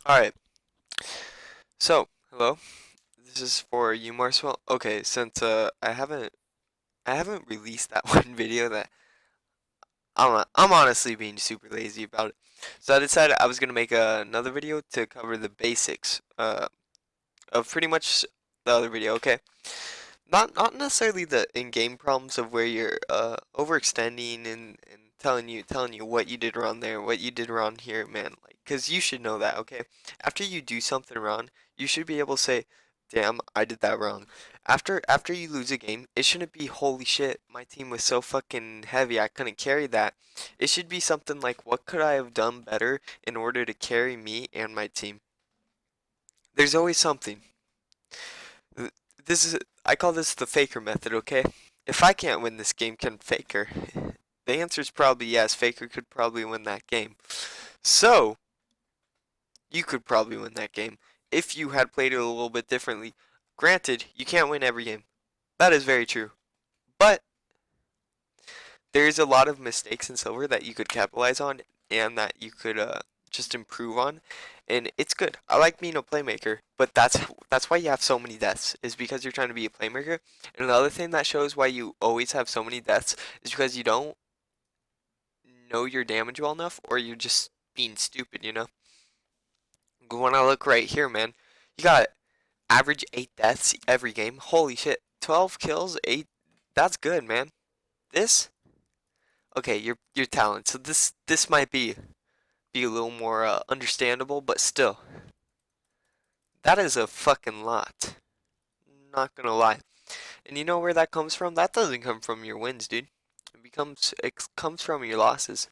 Alright, so, hello. This is for you, Marswell. Okay, since I haven't released that one video that I'm honestly being super lazy about it. So I decided I was gonna make another video to cover the basics of pretty much the other video, okay? Not necessarily the in-game problems of where you're overextending and telling you what you did wrong there, what you did wrong here, man. Like, 'cause you should know that, okay? After you do something wrong, you should be able to say, "Damn, I did that wrong." After you lose a game, it shouldn't be, "Holy shit, my team was so fucking heavy, I couldn't carry that." It should be something like, "What could I have done better in order to carry me and my team?" There's always something. This is I call this the faker method, okay? If I can't win this game, can Faker? The answer is probably yes. Faker could probably win that game. So, you could probably win that game if you had played it a little bit differently. Granted, you can't win every game. That is very true. But there's a lot of mistakes in Silver that you could capitalize on and that you could just improve on, and it's good. I like being a playmaker, but that's why you have so many deaths is because you're trying to be a playmaker. And another thing that shows why you always have so many deaths is because you don't know your damage well enough, or you're just being stupid. When I look right here, man, you got average 8 deaths every game. Holy shit, 12 kills, 8. That's good, man. This okay, your talent. So this might be a little more understandable, but still, that is a fucking lot. Not gonna lie. And you know where that comes from? That doesn't come from your wins, dude. It comes from your losses.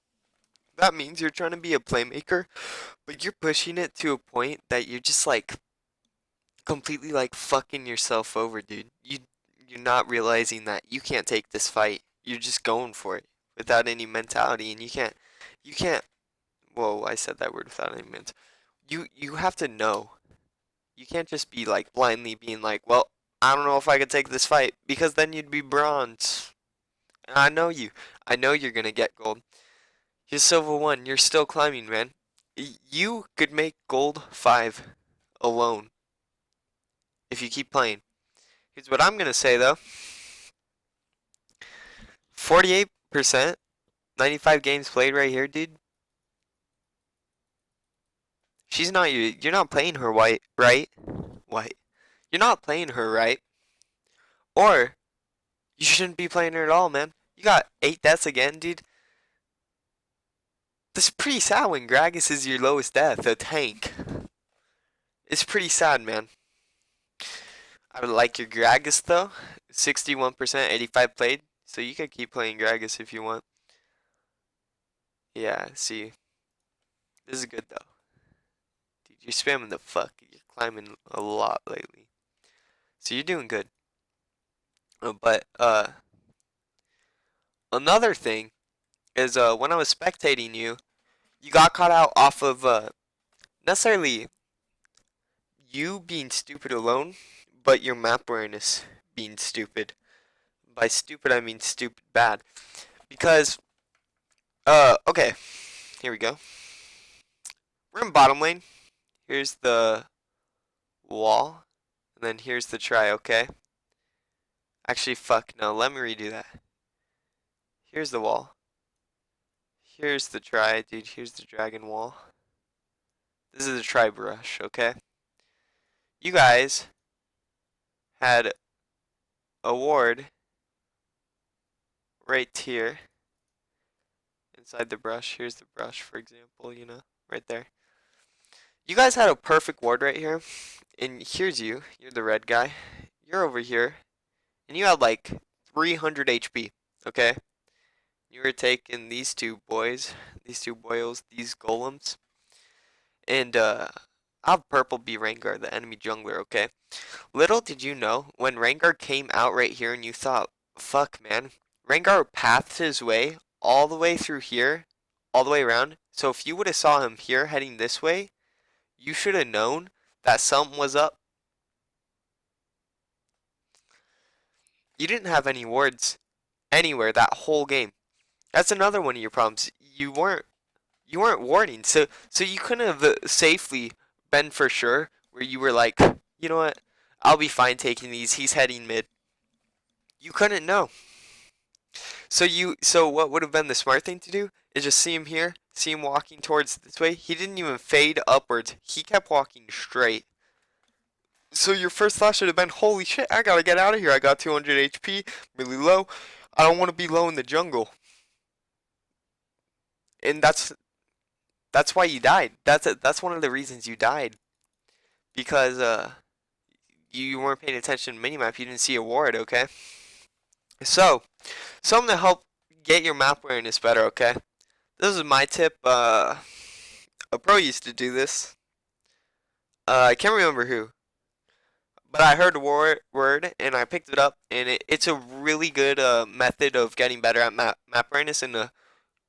That means you're trying to be a playmaker, but you're pushing it to a point that you're just like completely like fucking yourself over, dude. You're not realizing that you can't take this fight. You're just going for it without any mentality, and you can't. Whoa, I said that word without any mentality. You have to know. You can't just be like blindly being like, well, I don't know if I could take this fight because then you'd be bronze. And I know you. I know you're gonna get gold. You're silver 1. You're still climbing, man. You could make gold 5 alone if you keep playing. Here's what I'm gonna say though. 48%, 95 games played right here, dude. She's not you. You're not playing her white, right? White. You're not playing her right. Or you shouldn't be playing her at all, man. You got 8 deaths again, dude. This is pretty sad when Gragas is your lowest death, a tank. It's pretty sad, man. I would like your Gragas though. 61%, 85 played. So you could keep playing Gragas if you want. Yeah, see. This is good though. Dude, you're spamming the fuck. You're climbing a lot lately. So you're doing good. But another thing is when I was spectating you, you got caught out off of necessarily you being stupid alone, but your map awareness being stupid. By stupid, I mean stupid bad. Because, okay, here we go. We're in bottom lane. Here's the wall, and then here's the try, okay? Actually, fuck, no, let me redo that. Here's the wall. Here's the try, dude, here's the dragon wall. This is the try brush, okay? You guys had a ward right here inside the brush. Here's the brush, for example, right there. You guys had a perfect ward right here, and here's you. You're the red guy. You're over here, and you had like 300 HP, okay? You were taking these two boys, these two boils, these golems, and I'll have purple be Rengar, the enemy jungler, okay? Little did you know, when Rengar came out right here and you thought, fuck man, Rengar pathed his way all the way through here, all the way around. So if you would have saw him here heading this way, you should have known that something was up. You didn't have any wards anywhere that whole game. That's another one of your problems. You weren't warding, so you couldn't have safely been for sure where you were like, you know what, I'll be fine taking these. He's heading mid. You couldn't know. So what would have been the smart thing to do is just see him here, see him walking towards this way. He didn't even fade upwards. He kept walking straight. So your first thought should have been, holy shit, I gotta get out of here. I got 200 HP, really low. I don't want to be low in the jungle. And that's why you died. That's one of the reasons you died. Because you weren't paying attention to minimap. You didn't see a ward, okay? So, something to help get your map awareness better, okay? This is my tip. A pro used to do this. I can't remember who, but I heard a word and I picked it up, and it's a really good method of getting better at map awareness, and a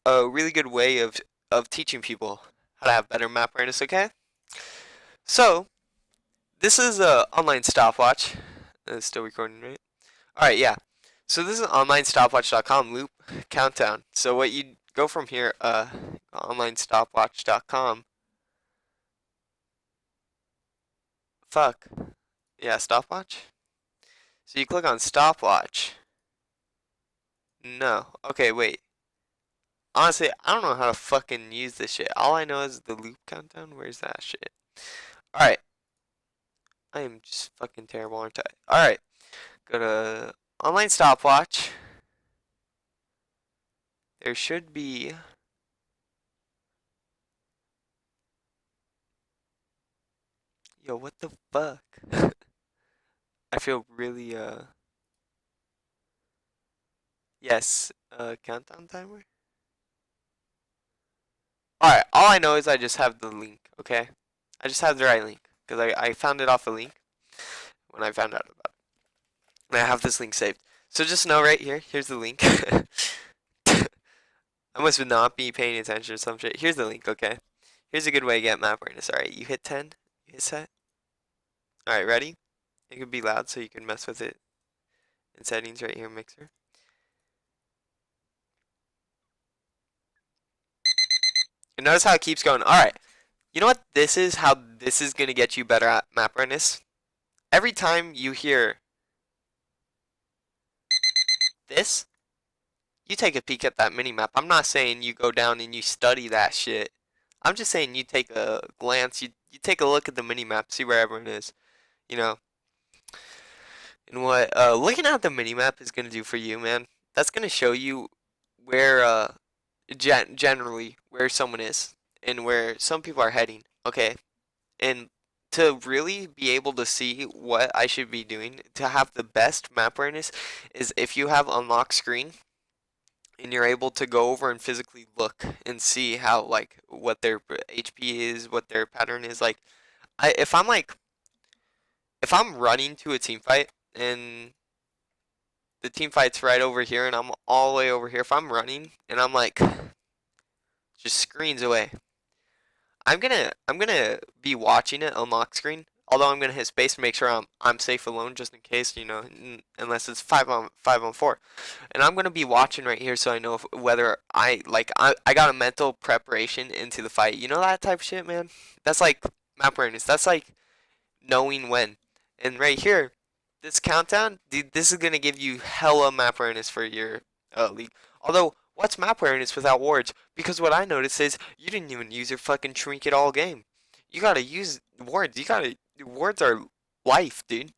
really good way of teaching people how to have better map awareness. Okay, so this is a online stopwatch. It's still recording, right? All right, yeah. So this is onlinestopwatch.com loop countdown. So what you go from here, onlinestopwatch.com. Fuck. Yeah, stopwatch. So you click on stopwatch. No. Okay, wait. Honestly, I don't know how to fucking use this shit. All I know is the loop countdown. Where's that shit? Alright. I am just fucking terrible, aren't I? Alright. Go to online stopwatch. There should be... Yo, what the fuck? I feel really, Yes, countdown timer? Alright, all I know is I just have the link, okay? I just have the right link. Because I found it off a link when I found out about it. And I have this link saved. So just know right here, here's the link. I must not be paying attention or some shit. Here's the link, okay? Here's a good way to get map awareness. Alright, you hit 10, you hit set. Alright, ready? It could be loud so you can mess with it in settings right here, mixer. And notice how it keeps going. Alright, you know what? This is how this is going to get you better at map awareness. Every time you hear this, you take a peek at that minimap. I'm not saying you go down and you study that shit. I'm just saying you take a glance, you take a look at the minimap, see where everyone is, you know. And what looking at the minimap is going to do for you, man, that's going to show you where generally where someone is and where some people are heading, okay? And to really be able to see what I should be doing to have the best map awareness is if you have unlock screen and you're able to go over and physically look and see how, like, what their HP is, what their pattern is. Like, if I'm running to a team fight and the team fight's right over here and I'm all the way over here, if I'm running and I'm like just screens away, I'm gonna be watching it unlock screen. Although I'm gonna hit space to make sure I'm safe alone, just in case, you know, unless it's 5 on 4. And I'm gonna be watching right here so I know whether I got a mental preparation into the fight. You know that type of shit, man. That's like map awareness. That's like knowing when. And right here, this countdown, dude, this is gonna give you hella map awareness for your league. Although, what's map awareness without wards? Because what I noticed is you didn't even use your fucking trinket all game. You gotta use wards. Wards are life, dude.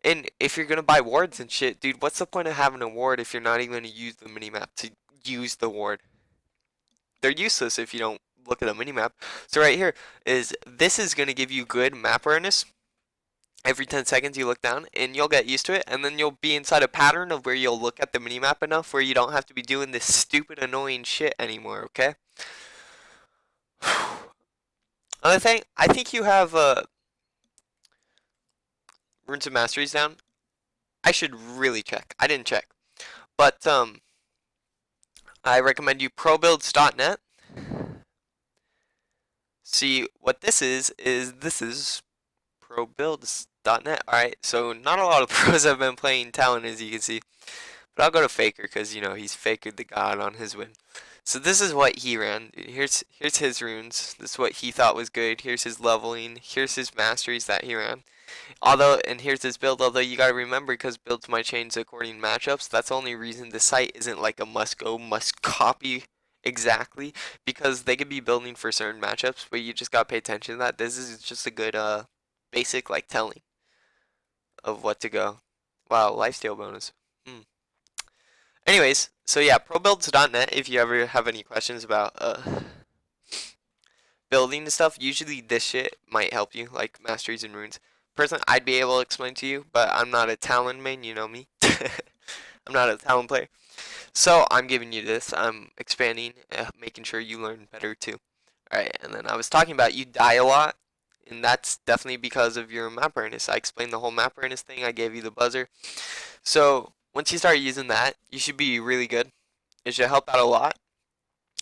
And if you're gonna buy wards and shit, dude, what's the point of having a ward if you're not even gonna use the minimap to use the ward? They're useless if you don't look at the minimap. So right here this is gonna give you good map awareness. Every 10 seconds you look down and you'll get used to it, and then you'll be inside a pattern of where you'll look at the minimap enough where you don't have to be doing this stupid annoying shit anymore, okay? Another thing, I think you have runes and masteries down. I should really check. I didn't check. But I recommend you probuilds.net. See what this is this is probuilds.net. Alright, so not a lot of pros have been playing Talon, as you can see. But I'll go to Faker because, you know, he's Faker the god on his win. So this is what he ran. Here's his runes. This is what he thought was good. Here's his leveling. Here's his masteries that he ran. Although, and here's his build. Although you gotta remember, because builds might change according to matchups. That's the only reason the site isn't like a must go, must copy exactly, because they could be building for certain matchups, but you just gotta pay attention to that. This is just a good basic like telling of what to go. Wow, lifesteal bonus. Hmm. Anyways, so yeah, probuilds.net if you ever have any questions about building and stuff. Usually this shit might help you, like masteries and runes. Personally, I'd be able to explain to you, but I'm not a talent main, you know me. I'm not a talent player. So I'm giving you this. I'm expanding, making sure you learn better too. Alright, and then I was talking about you die a lot, and that's definitely because of your map awareness. I explained the whole map awareness thing. I gave you the buzzer. So once you start using that, you should be really good. It should help out a lot.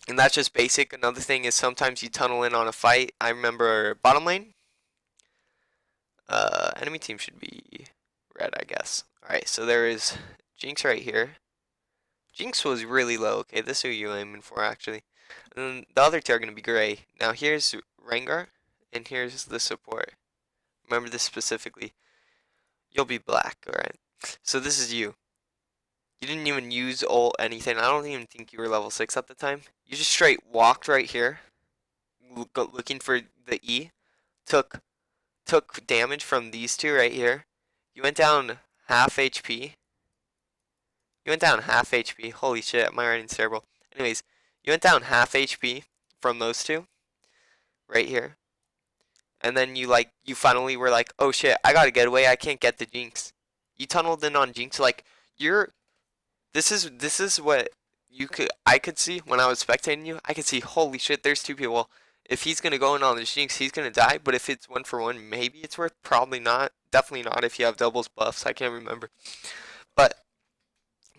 And that's just basic. Another thing is sometimes you tunnel in on a fight. I remember bottom lane. Enemy team should be red, I guess. Alright, so there is Jinx right here. Jinx was really low. Okay, this is who you're aiming for, actually. And then the other two are going to be gray. Now here's Rengar, and here's the support. Remember this specifically. You'll be black, alright? So this is you. You didn't even use ult anything. I don't even think you were level 6 at the time. You just straight walked right here, looking for the E. Took damage from these two right here. You went down half HP. You went down half HP. Holy shit, my writing's terrible. Anyways, you went down half HP from those two right here. And then you finally were like, oh shit, I gotta get away. I can't get the Jinx. You tunneled in on Jinx. Like, you're this is what I could see when I was spectating you. I could see, holy shit, there's two people. If he's gonna go in on the Jinx, he's gonna die. But if it's 1-for-1, maybe it's worth. Probably not. Definitely not if you have doubles buffs. I can't remember. But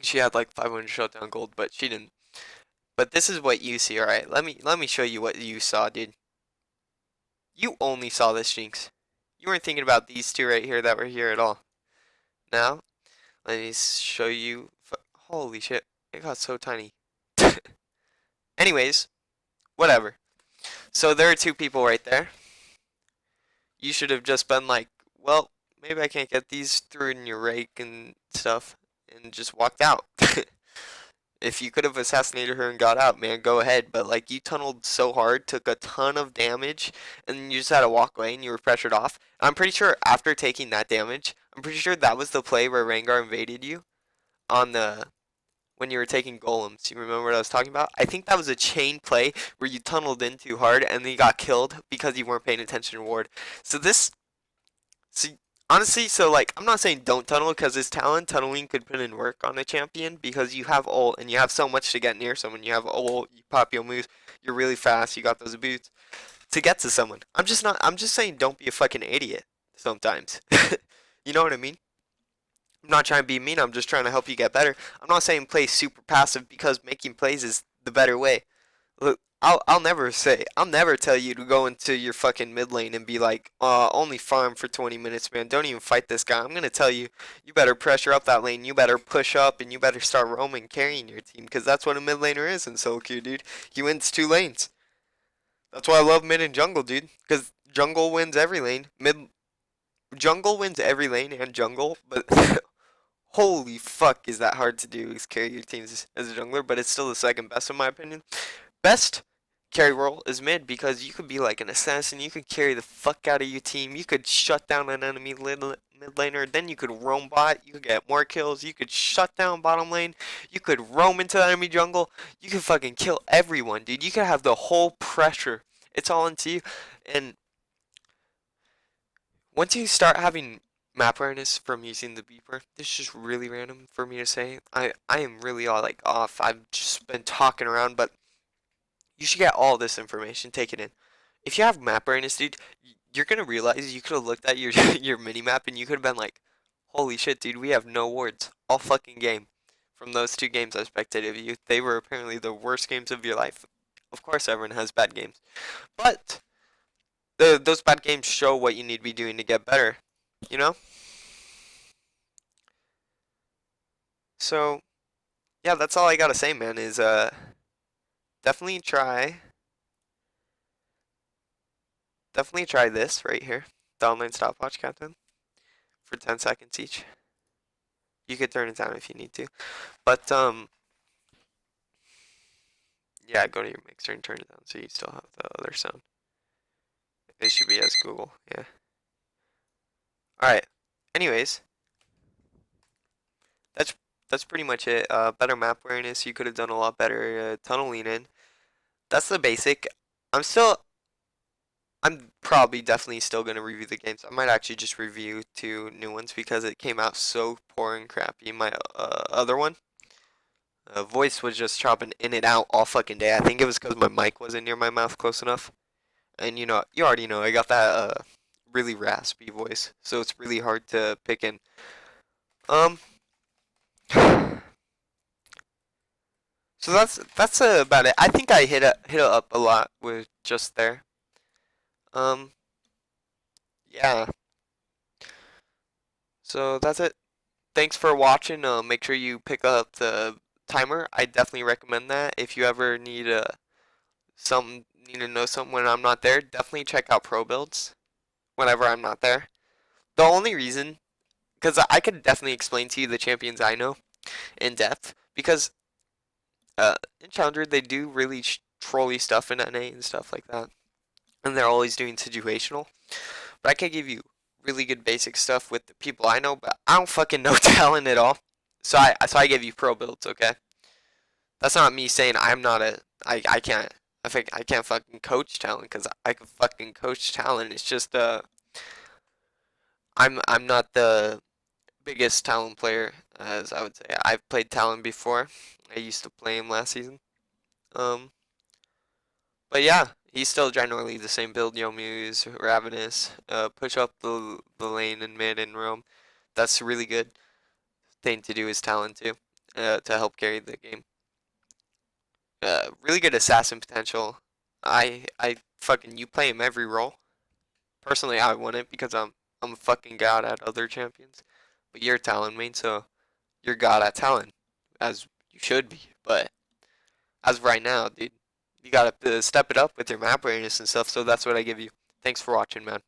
she had like 500 shutdown gold, but she didn't. But this is what you see. All right, let me show you what you saw, dude. You only saw this Jinx. You weren't thinking about these two right here that were here at all. Now, let me show you. Holy shit, it got so tiny. Anyways, whatever. So there are two people right there. You should have just been like, well, maybe I can't get these through in your rake and stuff, and just walked out. If you could have assassinated her and got out, man, go ahead. But like you tunneled so hard, took a ton of damage, and you just had to walk away and you were pressured off. And I'm pretty sure after taking that damage, I'm pretty sure that was the play where Rengar invaded you on the when you were taking golems. You remember what I was talking about? I think that was a chain play where you tunneled in too hard and then you got killed because you weren't paying attention to ward. So this, so honestly, so like I'm not saying don't tunnel because his talent tunneling could put in work on a champion because you have ult and you have so much to get near someone. You have ult, you pop your moves, you're really fast, you got those boots to get to someone. I'm just saying don't be a fucking idiot sometimes. You know what I mean? I'm not trying to be mean, I'm just trying to help you get better. I'm not saying play super passive because making plays is the better way. Look, I'll never tell you to go into your fucking mid lane and be like, only farm for 20 minutes, man. Don't even fight this guy. I'm gonna tell you, you better pressure up that lane. You better push up and you better start roaming, carrying your team, because that's what a mid laner is in solo queue, dude. He wins two lanes. That's why I love mid and jungle, dude. Because jungle wins every lane. Jungle wins every lane and jungle, but holy fuck, is that hard to do? Is carry your teams as a jungler, but it's still the second best in my opinion. Best carry role is mid because you could be like an assassin. You could carry the fuck out of your team. You could shut down an enemy mid laner. Then you could roam bot. You could get more kills. You could shut down bottom lane. You could roam into the enemy jungle. You could fucking kill everyone, dude. You could have the whole pressure. It's all into you. And once you start having map awareness from using the beeper, this is just really random for me to say. I am really all like off. I've just been talking around, but you should get all this information, take it in. If you have map awareness, dude, you're gonna realize you could have looked at your your mini map and you could have been like, "Holy shit, dude, we have no wards all fucking game." From those two games I spectated of you, they were apparently the worst games of your life. Of course, everyone has bad games, but those bad games show what you need to be doing to get better. You know? So yeah, that's all I gotta say, man. Is definitely try definitely try this right here. The online stopwatch countdown for 10 seconds each. You could turn it down if you need to. But yeah, go to your mixer and turn it down so you still have the other sound. It should be as Google, yeah. Alright. Anyways, that's that's pretty much it. Better map awareness, you could have done a lot better tunneling in. That's the basic. I'm still I'm probably definitely still gonna review the games. I might actually just review two new ones because it came out so poor and crappy. My other one, voice was just chopping in and out all fucking day. I think it was because my mic wasn't near my mouth close enough. And you already know I got that really raspy voice, so it's really hard to pick in. Um, so that's about it. I think I hit it up a lot with just there. Um, yeah. So that's it. Thanks for watching. Make sure you pick up the timer. I definitely recommend that. If you ever need to know something when I'm not there, definitely check out pro builds whenever I'm not there. The only reason, because I could definitely explain to you the champions I know in depth, because in Challenger they do really trolly stuff in NA and stuff like that, and they're always doing situational. But I can give you really good basic stuff with the people I know, but I don't fucking know talent at all. So I give you pro builds, okay? That's not me saying I'm not a I can't I can't fucking coach talent because I can fucking coach talent. It's just I'm not the biggest talent player as I would say. I've played talent before. I used to play him last season. Um, but yeah, he's still generally the same build. Yomu's Ravenous. Push up the lane in mid and roam. That's a really good thing to do is talent too. To help carry the game. Really good assassin potential. I fucking you play him every role. Personally, I wouldn't because I'm a fucking god at other champions. But you're a talent main, so you're god at talent, as you should be. But as of right now, dude, you gotta step it up with your map awareness and stuff. So that's what I give you. Thanks for watching, man.